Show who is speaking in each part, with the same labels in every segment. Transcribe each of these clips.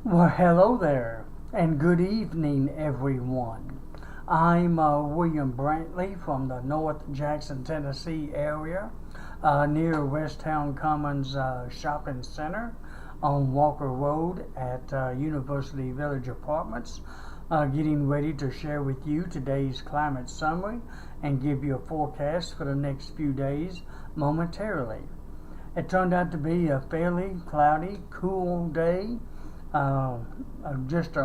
Speaker 1: Well, hello there, and good evening, everyone. I'm William Brantley from the North Jackson, Tennessee area, near Westtown Commons Shopping Center on Walker Road at University Village Apartments. Getting ready to share with you today's climate summary and give you a forecast for the next few days momentarily. It turned out to be a fairly cloudy, cool day. Uh, just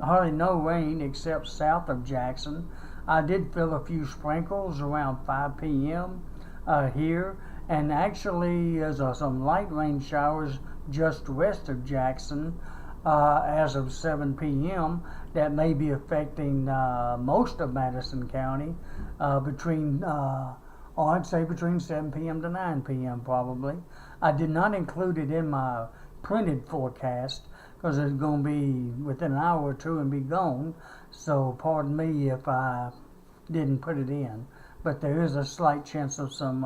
Speaker 1: hardly no rain except south of Jackson. I did feel a few sprinkles around 5 p.m. Here, and actually there's some light rain showers just west of Jackson as of 7 p.m. that may be affecting most of Madison County between or I'd say between 7 p.m. to 9 p.m. probably. I did not include it in my printed forecast because it's going to be within an hour or two and be gone. So pardon me if I didn't put it in. But there is a slight chance of some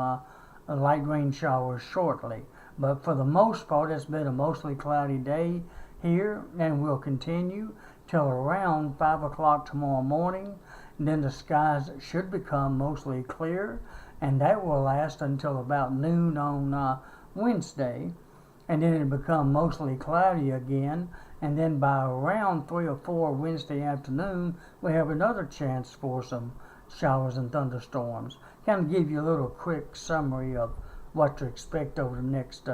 Speaker 1: light rain showers shortly. But for the most part, it's been a mostly cloudy day here and will continue till around 5 o'clock tomorrow morning. And then the skies should become mostly clear, and that will last until about noon on Wednesday. And then it'll become mostly cloudy again, and then by around 3 or 4 Wednesday afternoon, we have another chance for some showers and thunderstorms. Kind of give you a little quick summary of what to expect over the next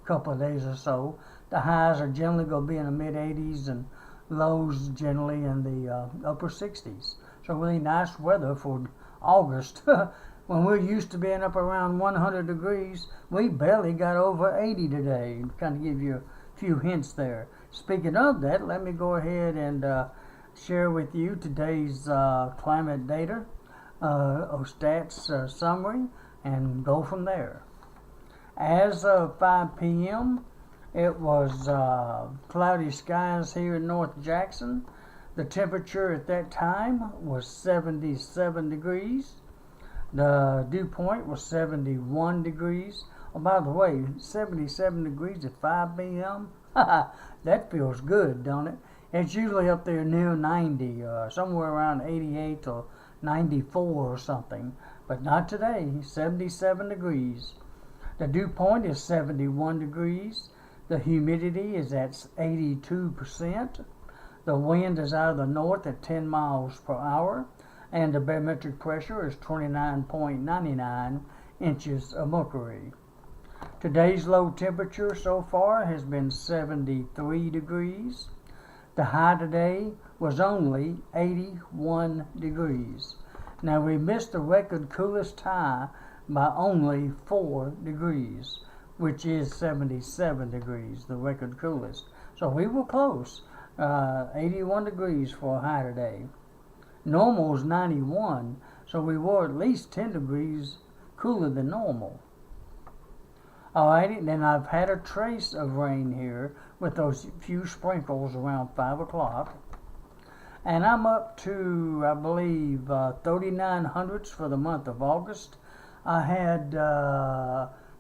Speaker 1: couple of days or so. The highs are generally going to be in the mid-80s and lows generally in the upper 60s. So really nice weather for August. When we're used to being up around 100 degrees, we barely got over 80 today. Kind of give you a few hints there. Speaking of that, let me go ahead and share with you today's climate data or stats summary and go from there. As of 5 p.m., it was cloudy skies here in North Jackson. The temperature at that time was 77 degrees. The dew point was 71 degrees. Oh, by the way, 77 degrees at 5 p.m. That feels good, don't it? It's usually up there near 90, somewhere around 88 or 94 or something. But not today, 77 degrees. The dew point is 71 degrees. The humidity is at 82%. The wind is out of the north at 10 miles per hour. And the barometric pressure is 29.99 inches of mercury. Today's low temperature so far has been 73 degrees. The high today was only 81 degrees. Now we missed the record coolest high by only 4 degrees, which is 77 degrees, the record coolest. So we were close, 81 degrees for a high today. Normal is 91, so we were at least 10 degrees cooler than normal. Alrighty, then I've had a trace of rain here with those few sprinkles around 5 o'clock. And I'm up to, I believe, 39 hundredths for the month of August. I had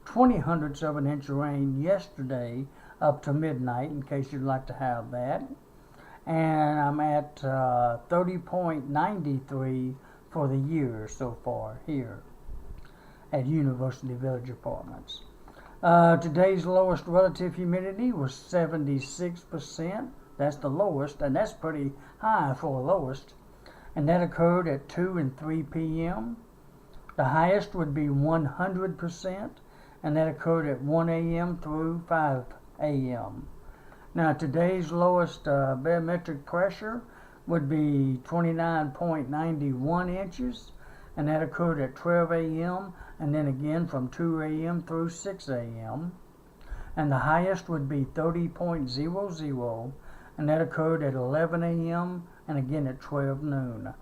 Speaker 1: 20 hundredths of an inch of rain yesterday up to midnight, in case you'd like to have that. And I'm at 30.93 for the year so far here at University Village Apartments. Today's lowest relative humidity was 76%. That's the lowest, and that's pretty high for the lowest. And that occurred at 2 and 3 p.m. The highest would be 100%, and that occurred at 1 a.m. through 5 a.m. Now today's lowest barometric pressure would be 29.91 inches, and that occurred at 12 a.m. and then again from 2 a.m. through 6 a.m. And the highest would be 30.00, and that occurred at 11 a.m. and again at 12 noon.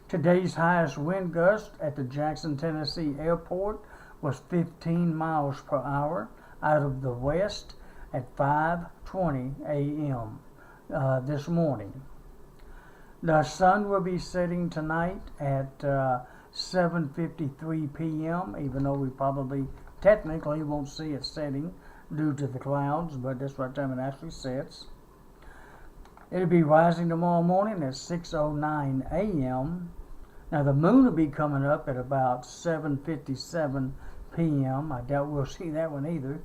Speaker 1: Today's highest wind gust at the Jackson, Tennessee airport was 15 miles per hour out of the west at 5:20 a.m. This morning. The sun will be setting tonight at 7:53 p.m., even though we probably technically won't see it setting due to the clouds, but that's what time it actually sets. It'll be rising tomorrow morning at 6:09 a.m. Now the moon will be coming up at about 7:57 p.m. I doubt we'll see that one either.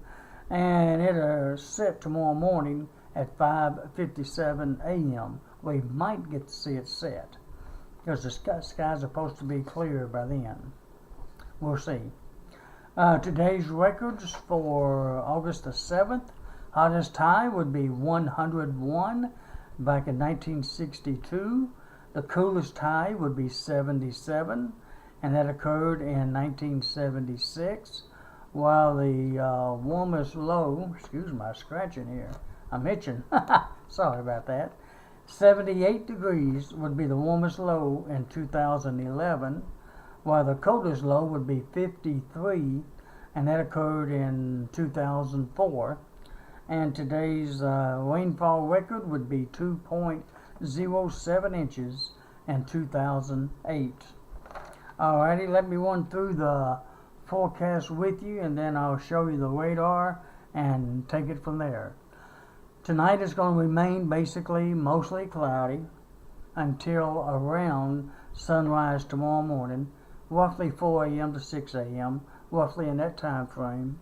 Speaker 1: And it'll set tomorrow morning at 5:57 a.m. We might get to see it set because the skies are supposed to be clear by then. We'll see. Today's records for August the 7th, hottest high would be 101 back in 1962. The coolest high would be 77, and that occurred in 1976. While the warmest low, excuse my scratching here, I'm itching, sorry about that, 78 degrees would be the warmest low in 2011, while the coldest low would be 53, and that occurred in 2004. And today's rainfall record would be 2.07 inches in 2008. Alrighty, let me run through the forecast with you, and then I'll show you the radar and take it from there. Tonight is going to remain basically mostly cloudy until around sunrise tomorrow morning, roughly 4 a.m. to 6 a.m., roughly in that time frame.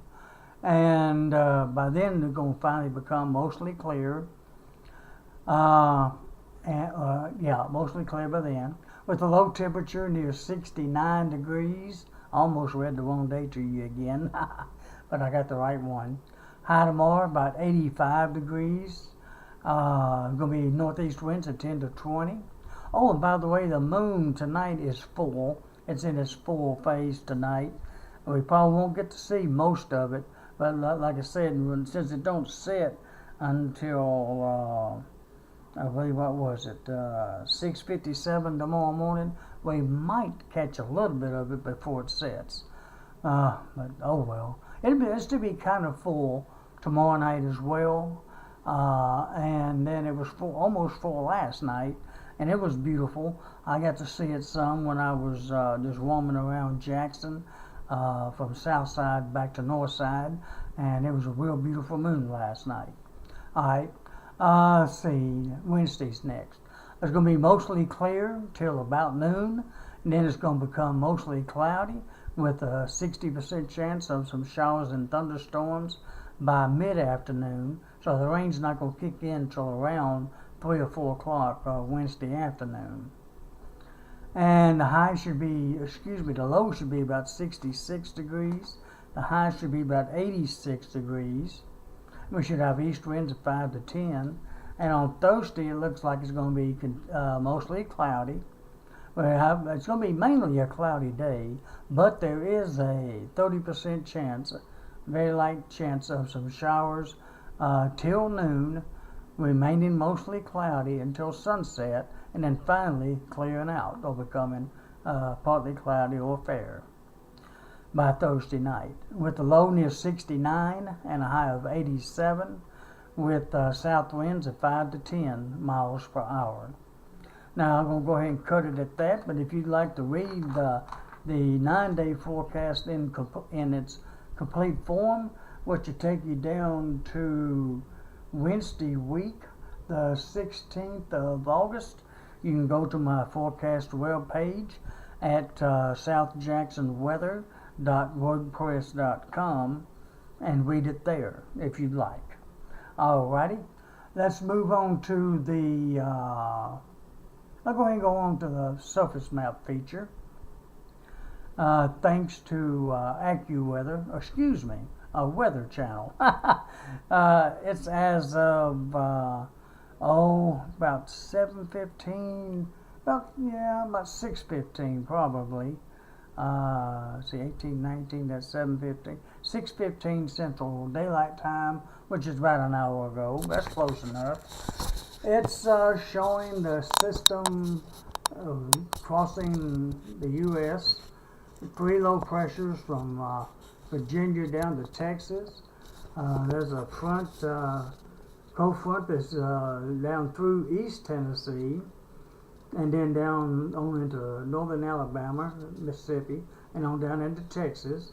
Speaker 1: And by then they're going to finally become mostly clear. Mostly clear by then. With a low temperature near 69 degrees. Almost read the wrong date to you again, but I got the right one. High tomorrow about 85 degrees. Going to be northeast winds at 10 to 20. Oh, and by the way, the moon tonight is full. It's in its full phase tonight. We probably won't get to see most of it, but like I said, since it don't set until I believe, what was it, 6:57 tomorrow morning, we might catch a little bit of it before it sets. But oh well. It'll still be kind of full tomorrow night as well. And then it was full, almost full last night, and it was beautiful. I got to see it some when I was just roaming around Jackson, from south side back to north side, and it was a real beautiful moon last night. Alright, let's see, Wednesday's next. It's going to be mostly clear till about noon, and then it's going to become mostly cloudy with a 60% chance of some showers and thunderstorms by mid-afternoon. So the rain's not going to kick in till around 3 or 4 o'clock Wednesday afternoon. And the high should be, the low should be about 66 degrees. The high should be about 86 degrees. We should have east winds of 5 to 10. And on Thursday, it looks like it's going to be mostly cloudy. It's going to be mainly a cloudy day, but there is a 30% chance, very light chance of some showers till noon, remaining mostly cloudy until sunset, and then finally clearing out or becoming partly cloudy or fair by Thursday night, with a low near 69 and a high of 87, with south winds of 5 to 10 miles per hour. Now I'm going to go ahead and cut it at that, but if you'd like to read the 9-day forecast in its complete form, which will take you down to Wednesday week, the 16th of August, you can go to my forecast web page at southjacksonweather.wordpress.com and read it there if you'd like. Alrighty, let's move on to the I'll go ahead and go on to the surface map feature. Thanks to AccuWeather, Weather Channel. It's as of about 7:15, about 6:15 probably. See, 18, 19, that's 7:15. 6:15 Central Daylight Time, which is about an hour ago. That's close enough. It's showing the system crossing the U.S. 3 low pressures from Virginia down to Texas. There's a front, cold front that's down through East Tennessee, and then down on into northern Alabama, Mississippi, and on down into Texas.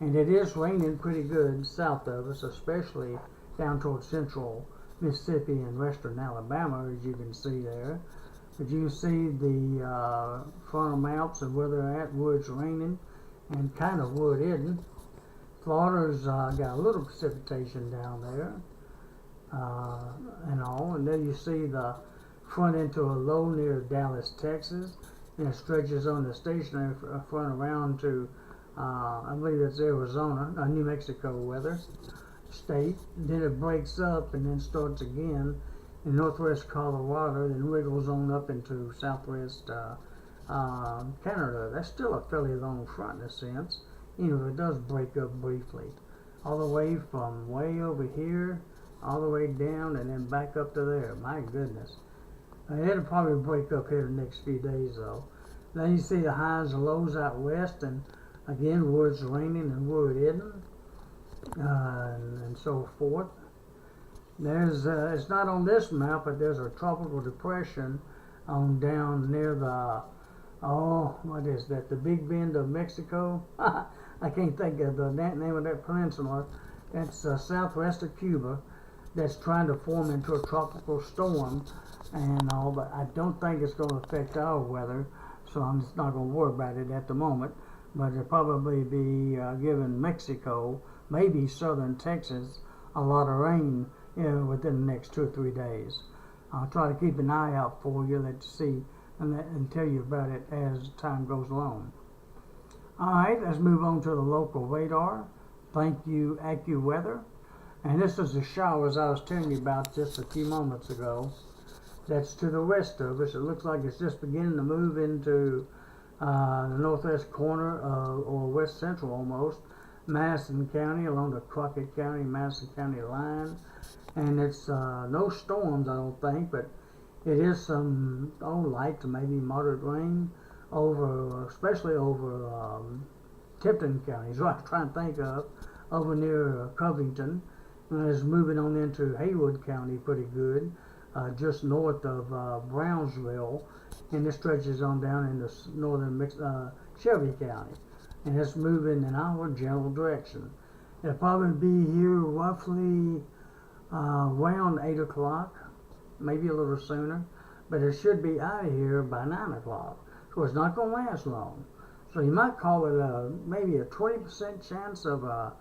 Speaker 1: And it is raining pretty good south of us, especially down towards central Mississippi and western Alabama, as you can see there. But you can see the frontal maps of where they're at, where it's raining, and kind of where it isn't. Florida's got a little precipitation down there, and all. And then you see the front into a low near Dallas, Texas, and it stretches on the stationary front around to, I believe it's Arizona, New Mexico weather state. Then it breaks up and then starts again in northwest Colorado, then wiggles on up into southwest Canada. That's still a fairly long front in a sense, even if it does break up briefly. All the way from way over here, all the way down, and then back up to there. My goodness. It'll probably break up here the next few days, though. Then you see the highs and lows out west, and again, where it's raining and where it isn't, and so forth. There's, it's not on this map, but there's a tropical depression on down near the, what is that, the Big Bend of Mexico? I can't think of the name of that peninsula. That's southwest of Cuba. That's trying to form into a tropical storm and all, but I don't think it's going to affect our weather, so I'm just not going to worry about it at the moment. But it'll probably be giving Mexico, maybe southern Texas, a lot of rain, within the next 2 or 3 days. I'll try to keep an eye out for you, let you see, and tell you about it as time goes along. Alright, let's move on to the local radar. Thank you, AccuWeather. And this is the showers I was telling you about just a few moments ago. That's to the west of us. It looks like it's just beginning to move into the northwest corner or west central almost, Madison County, along the Crockett County, Madison County line. And it's no storms, I don't think, but it is some light to maybe moderate rain over, especially over Tipton County, is what I'm trying to think of, over near Covington. And it's moving on into Haywood County pretty good, just north of Brownsville, and it stretches on down into northern Shelby County. And it's moving in our general direction. It'll probably be here roughly around 8 o'clock, maybe a little sooner, but it should be out of here by 9 o'clock. So it's not going to last long. So you might call it maybe a 20% chance of a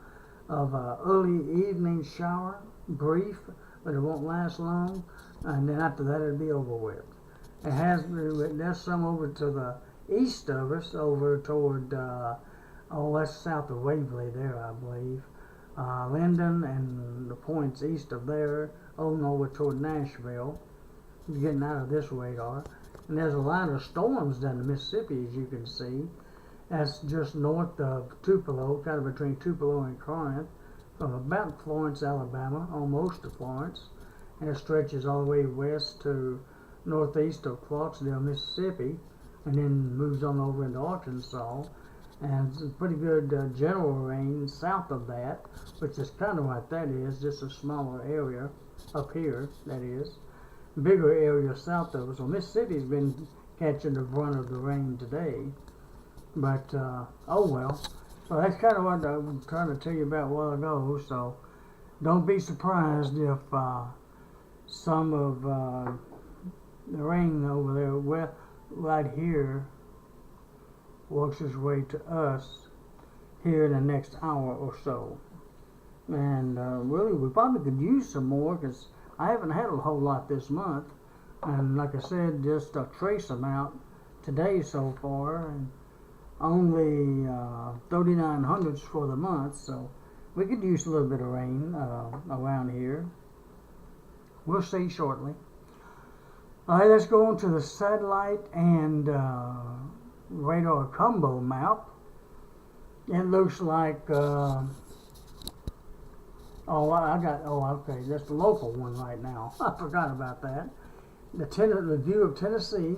Speaker 1: early evening shower, brief, but it won't last long, and then after that it'll be over with. There's some over to the east of us, over toward, that's south of Waverly there, I believe. Linden and the points east of there, over toward Nashville, getting out of this radar. And there's a line of storms down the Mississippi, as you can see. That's just north of Tupelo, kind of between Tupelo and Corinth, from about Florence, Alabama, almost to Florence. And it stretches all the way west to northeast of Clarksdale, Mississippi, and then moves on over into Arkansas. And it's pretty good general rain south of that, which is kind of what that is, just a smaller area up here, that is. Bigger area south of us. So Mississippi's been catching the brunt of the rain today. But, oh well. So that's kind of what I was trying to tell you about a while ago. So don't be surprised if some of the rain over there, right here, works its way to us here in the next hour or so. And really, we probably could use some more because I haven't had a whole lot this month. And like I said, just a trace amount today so far. And only 39 hundredths for the month, so we could use a little bit of rain around here. We'll see shortly. All right, let's go on to the satellite and radar combo map. It looks like, okay, that's the local one right now. I forgot about that. The view of Tennessee.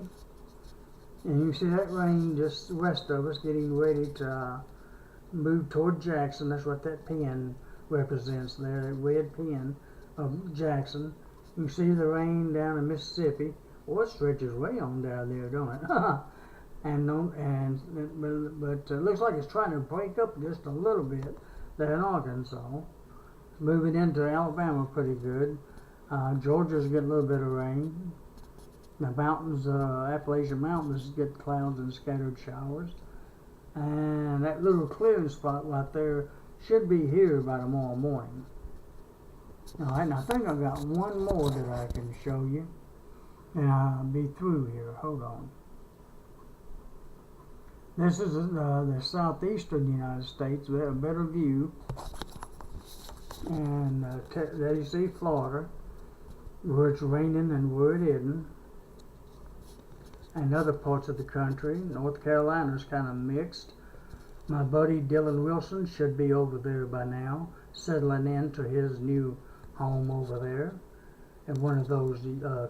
Speaker 1: And you see that rain just west of us getting ready to move toward Jackson. That's what that pin represents there, that red pin of Jackson. You see the rain down in Mississippi. Well, it stretches way on down there, don't it? But it looks like it's trying to break up just a little bit there in Arkansas. It's moving into Alabama pretty good. Georgia's getting a little bit of rain. The mountains, Appalachian Mountains, get clouds and scattered showers. And that little clearing spot right there should be here by tomorrow morning. Alright, and I think I've got one more that I can show you. And I'll be through here. Hold on. This is the southeastern United States. We have a better view. And there you see Florida, where it's raining and where it isn't. And other parts of the country. North Carolina's kind of mixed. My buddy Dylan Wilson should be over there by now, settling into his new home over there at one of those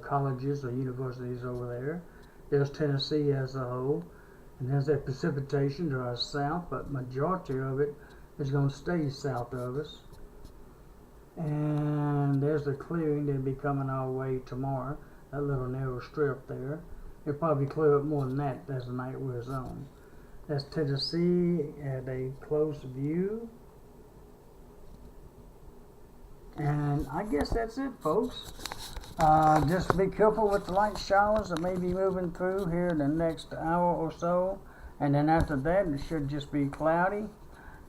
Speaker 1: colleges or universities over there. There's Tennessee as a whole, and there's that precipitation to our south, but majority of it is going to stay south of us. And there's the clearing that'll be coming our way tomorrow, that little narrow strip there. It'll probably clear up more than that as the night wears on. That's Tennessee at a close view. And I guess that's it, folks. Just be careful with the light showers that may be moving through here in the next hour or so. And then after that, it should just be cloudy.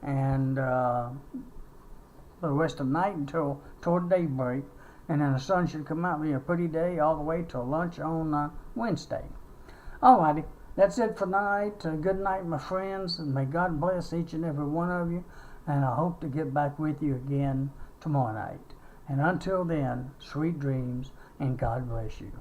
Speaker 1: And the rest of the night until toward daybreak. And then the sun should come out and be a pretty day all the way till lunch on Wednesday. Alrighty, that's it for tonight. Good night, my friends, and may God bless each and every one of you. And I hope to get back with you again tomorrow night. And until then, sweet dreams, and God bless you.